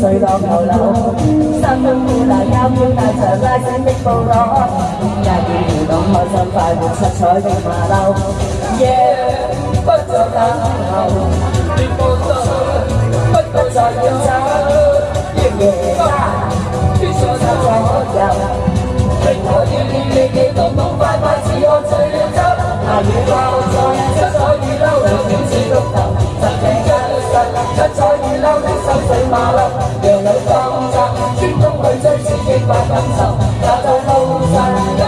睡落頭樓，三分褲大膠腰大長拉繩的布裸，日夜搖動開心快活七彩的馬騮，夜不再等候，別放手，不再要走，夜間穿梭左右，令我要念記動動快快似看醉了酒，下雨爆再七彩雨褸兩點似綠頭，神情真實七彩雨褸的心水馬騮。讓你放縱，專攻去追刺激快感受，找到路上。